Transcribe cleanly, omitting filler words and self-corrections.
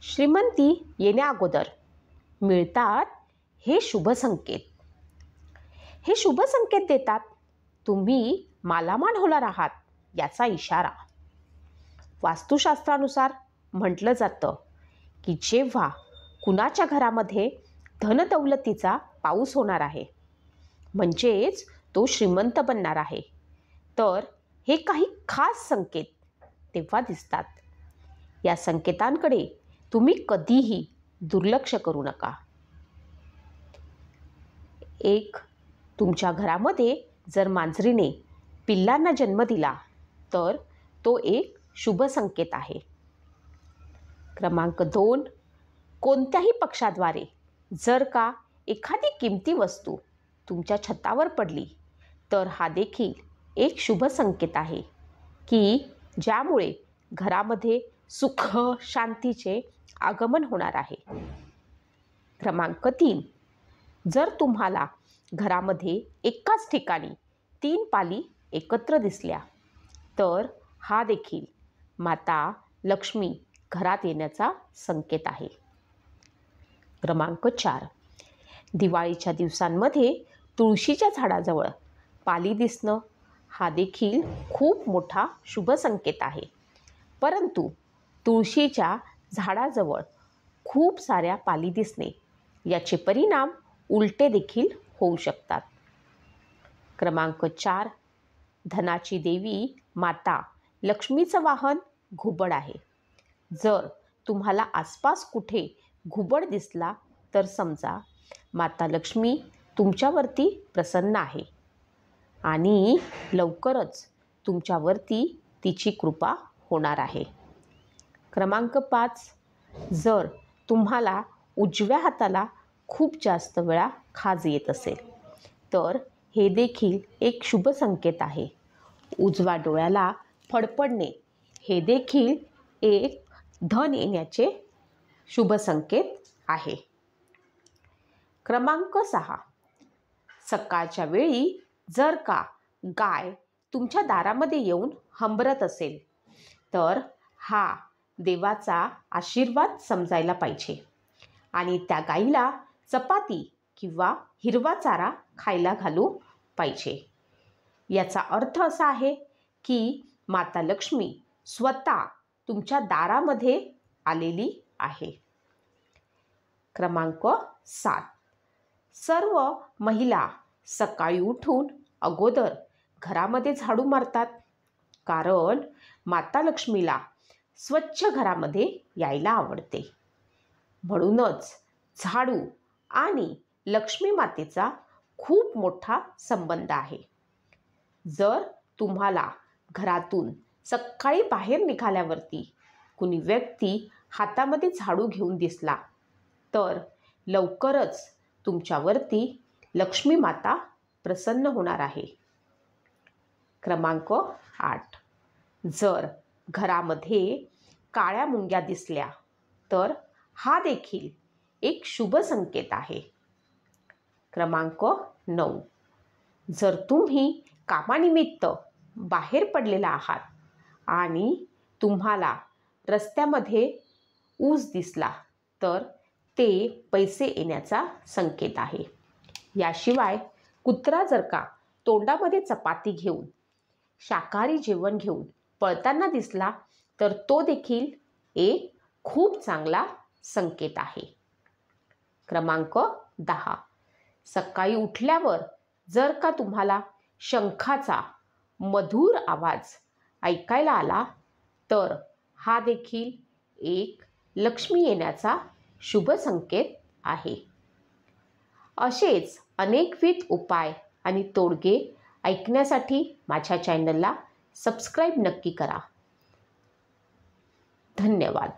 श्रीमंती येण्या अगोदर मिळतात हे शुभ संकेत. हे शुभ संकेत देतात तुम्ही मालामाल होणार आहात याचा इशारा. वास्तुशास्त्रानुसार म्हटलं जातं की जेव्हा कुणाच्या घरामध्ये धनदौलतीचा पाऊस होणार आहे, म्हणजेच तो श्रीमंत बनणार आहे, तर हे काही खास संकेत तेव्हा दिसतात. या संकेतांकडे तुम्ही कधीही दुर्लक्ष करू नका. 1. तुमच्या घरामध्ये जर मांजरीने पिल्लांना जन्म दिला तर तो एक शुभ संकेत आहे. क्रमांक 2. कोणत्याही पक्षाद्वारे जर का एखादी किमती वस्तू तुमच्या छतावर पडली तर हा देखील एक शुभ संकेत आहे की ज्यामुळे घरामध्ये सुख शांतीचे आगमन होणार आहे. क्रमांक 3. जर तुम्हाला घरामध्ये एकाच ठिकाणी 3 पाली एकत्र दिसल्या तर हा देखील माता लक्ष्मी घरात येण्याचा संकेत आहे. क्रमांक 4. दिवाळीच्या दिवसांमध्ये तुळशीच्या झाडाजवळ पाली दिसणं हा देखील खूप मोठा शुभ संकेत आहे. परंतु तुळशीच्या झाडाजवळ खूप साऱ्या पाली दिसणे याचे परिणाम उलटे देखील होऊ शकतात. क्रमांक 4. धनाची देवी माता लक्ष्मीचं वाहन घुबड आहे. जर तुम्हाला आसपास कुठे घुबड दिसला तर समजा माता लक्ष्मी तुमच्यावरती प्रसन्न आहे आणि लवकरच तुमच्यावरती तिची कृपा होणार आहे. क्रमांक 5. जर तुम्हाला उजव्या हाताला खूप जास्त वेळा खाज येत असेल तर हे देखील एक शुभ संकेत आहे. उजव्या डोळ्याला फडफडणे हे देखील एक धन येण्याचे शुभ संकेत आहे. क्रमांक 6. सकाळच्या वेळी जर का गाय तुमच्या दारामध्ये येऊन हंबरत असेल तर हा देवाचा आशीर्वाद समजायला पाहिजे आणि त्या गाईला चपाती किंवा हिरवा चारा खायला घालू पाहिजे. याचा अर्थ असा आहे की माता लक्ष्मी स्वतः तुमच्या दारामध्ये आलेली आहे. क्रमांक 7. सर्व महिला सकाळी उठून अगोदर घरामध्ये झाडू मारतात, कारण माता लक्ष्मीला स्वच्छ घरामध्ये यायला आवडते. म्हणूनच झाडू आणि लक्ष्मी मातेचा खूप मोठा संबंध आहे. जर तुम्हाला घरातून सकाळी बाहेर निघाल्यावरती कुणी व्यक्ती हातामध्ये झाडू घेऊन दिसला तर लवकरच तुमच्यावरती लक्ष्मी माता प्रसन्न होणार आहे. क्रमांक 8. जर घरामध्ये काळ्या मुंग्या दिसल्या तर हा देखील एक शुभ संकेत आहे. क्रमांक 9. जर तुम्ही कामानिमित्त बाहेर पडलेला आहात आणि तुम्हाला रस्त्यामध्ये ऊस दिसला तर ते पैसे येण्याचा संकेत आहे. याशिवाय कुत्रा जर का तोंडामध्ये चपाती घेऊन शाकाहारी जेवण घेऊन पळताना दिसला तर तो देखील एक खूप चांगला संकेत आहे. क्रमांक 10. सकाळी उठल्यावर जर का तुम्हाला शंखाचा मधुर आवाज ऐकायला आला तर हा देखील एक लक्ष्मी येण्याचा शुभ संकेत आहे. असेच अनेकविध उपाय आणि तोडगे ऐकण्यासाठी माझ्या चॅनलला सबस्क्राईब नक्की करा. धन्यवाद.